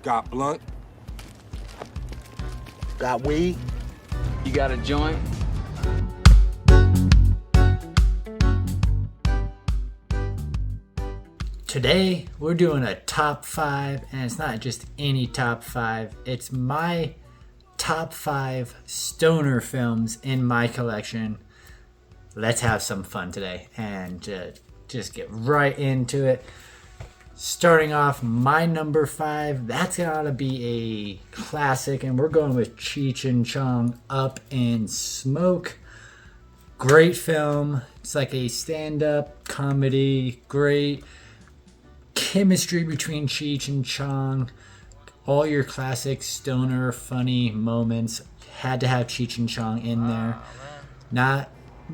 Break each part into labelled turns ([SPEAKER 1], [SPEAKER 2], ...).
[SPEAKER 1] Got blunt?
[SPEAKER 2] Got weed?
[SPEAKER 3] You got a joint?
[SPEAKER 4] Today, we're doing a top 5, and it's not just any top 5. It's my top 5 stoner films in my collection. Let's have some fun today and just get right into it. Starting off, my number 5, that's gotta be a classic, and we're going with Cheech and Chong, Up in Smoke. Great film. It's like a stand-up comedy. Great chemistry between Cheech and Chong. All your classic stoner funny moments. Had to have Cheech and Chong in there. Not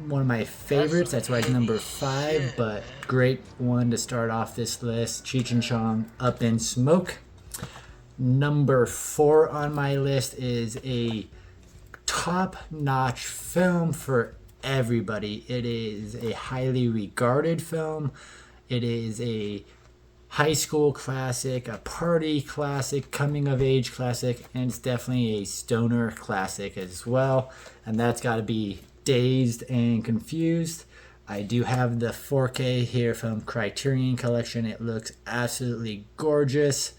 [SPEAKER 4] one of my favorites, that's why it's number 5, but great one to start off this list. Cheech and Chong, Up in Smoke. Number 4 on my list is a top-notch film for everybody. It is a highly regarded film. It is a high school classic, a party classic, coming of age classic, and it's definitely a stoner classic as well. And that's got to be Dazed and Confused. I do have the 4K here from Criterion Collection. It looks absolutely gorgeous.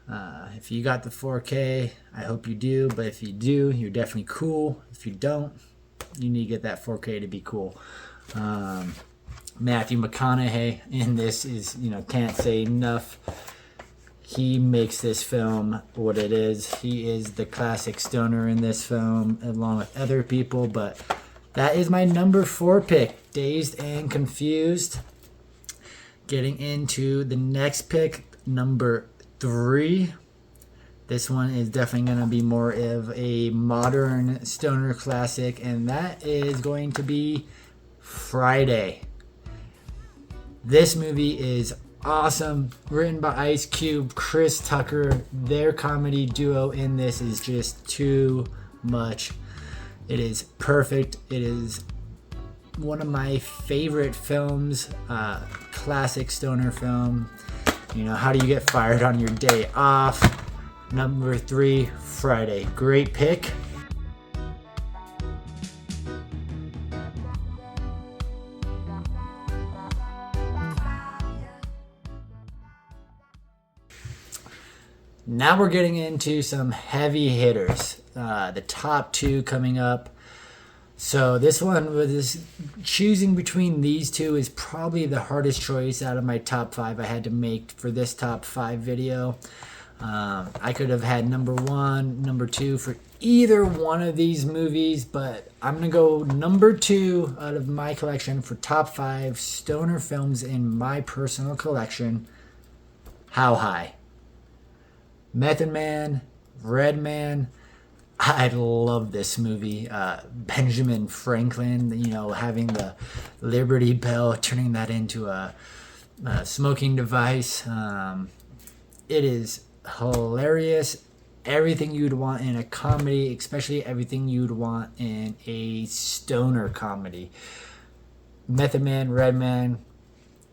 [SPEAKER 4] If you got the 4K, I hope you do. But if you do, you're definitely cool. If you don't, you need to get that 4K to be cool. Matthew McConaughey in this is, can't say enough. He makes this film what it is. He is the classic stoner in this film, along with other people, but that is my number 4 pick, Dazed and Confused. Getting into the next pick, number 3. This one is definitely going to be more of a modern stoner classic, and that is going to be Friday. This movie is awesome. Written by Ice Cube, Chris Tucker. Their comedy duo in this is just too much. It is perfect. It is one of my favorite films. Classic stoner film. How do you get fired on your day off? Number 3, Friday. Great pick. Now we're getting into some heavy hitters. The top 2 coming up. So this one, choosing between these 2 is probably the hardest choice out of my top 5 I had to make for this top 5 video. I could have had number 1, number 2 for either one of these movies, but I'm going to go number 2 out of my collection for top 5 stoner films in my personal collection. How High? Method Man, Redman. I love this movie. Benjamin Franklin, having the Liberty Bell, turning that into a smoking device. It is hilarious. Everything you'd want in a comedy, especially everything you'd want in a stoner comedy. Method Man, Redman,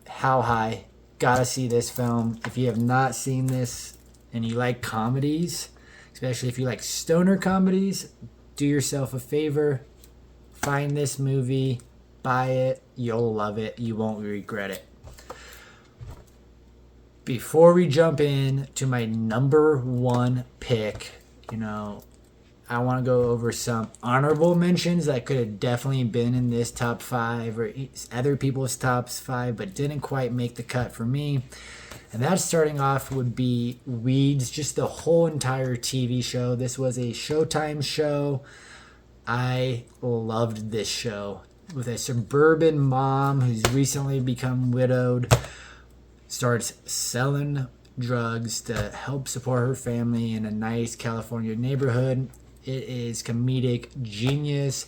[SPEAKER 4] How High. Gotta see this film. If you have not seen this, and you like comedies, especially if you like stoner comedies, do yourself a favor. Find this movie, buy it, you'll love it, you won't regret it. Before we jump in to my number 1 pick, I want to go over some honorable mentions that could have definitely been in this top 5 or other people's top 5, but didn't quite make the cut for me. And that, starting off, would be Weeds, just the whole entire TV show. This was a Showtime show. I loved this show. With a suburban mom who's recently become widowed, starts selling drugs to help support her family in a nice California neighborhood. It is comedic genius.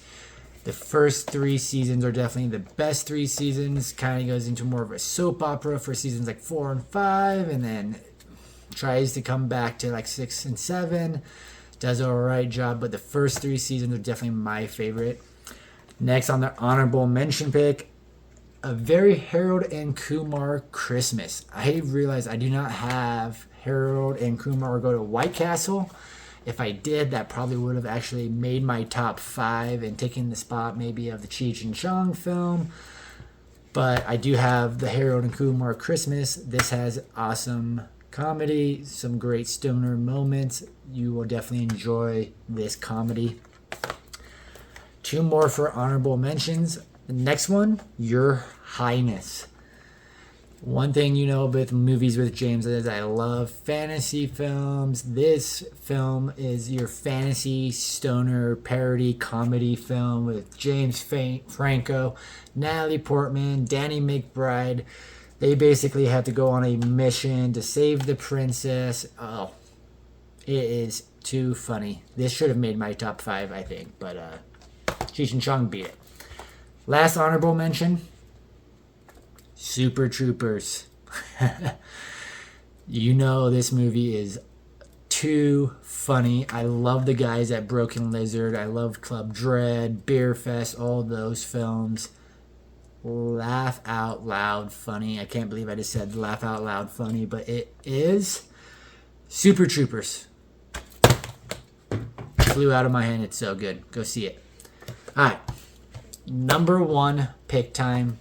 [SPEAKER 4] The first 3 seasons are definitely the best 3 seasons. Kind of goes into more of a soap opera for seasons like 4 and 5, and then tries to come back to like 6 and 7. Does an alright job, but the first 3 seasons are definitely my favorite. Next on the honorable mention pick, a very Harold and Kumar Christmas. I realize I do not have Harold and Kumar go to White Castle. If I did, that probably would have actually made my top 5 and taken the spot maybe of the Cheech and Chong film. But I do have the Harold and Kumar Christmas. This has awesome comedy, some great stoner moments. You will definitely enjoy this comedy. 2 more for honorable mentions. The next one, Your Highness. One thing you know with movies with James is I love fantasy films. This film is your fantasy stoner parody comedy film with James Franco, Natalie Portman, Danny McBride. They basically have to go on a mission to save the princess. Oh, it is too funny. This should have made my top 5, I think, but Cheech and Chong beat it. Last honorable mention, Super Troopers. You know this movie is too funny. I love the guys at Broken Lizard. I love Club Dread, Beer Fest, all those films. Laugh out loud funny. I can't believe I just said laugh out loud funny, but it is Super Troopers. Flew out of my hand. It's so good. Go see it. All right. Number 1 pick time.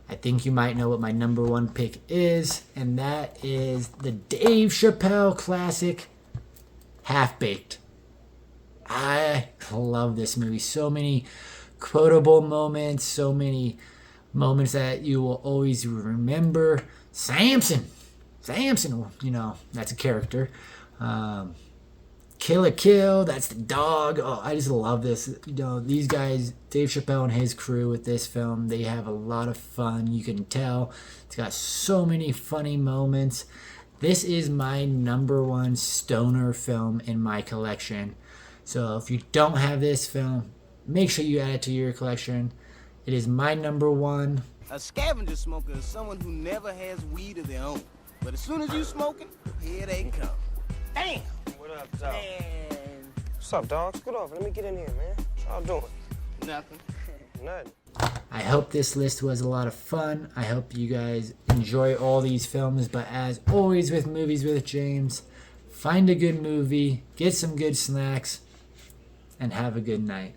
[SPEAKER 4] I think you might know what my number 1 pick is, and that is the Dave Chappelle classic, Half Baked. I love this movie. So many quotable moments, so many moments that you will always remember. Samson, you know, that's a character. Kill a Kill, that's the dog. Oh, I just love this. You know, these guys, Dave Chappelle and his crew with this film, they have a lot of fun. You can tell it's got so many funny moments. This is my number 1 stoner film in my collection. So if you don't have this film, make sure you add it to your collection. It is my number 1.
[SPEAKER 1] A scavenger smoker is someone who never has weed of their own. But as soon as you smoking, here they come. Damn!
[SPEAKER 2] What up, dog?
[SPEAKER 1] Man.
[SPEAKER 2] What's up, dog? Scoot over. Let me get in here, man. What y'all doing?
[SPEAKER 1] Nothing.
[SPEAKER 2] Nothing.
[SPEAKER 4] I hope this list was a lot of fun. I hope you guys enjoy all these films. But as always with Movies with James, find a good movie, get some good snacks, and have a good night.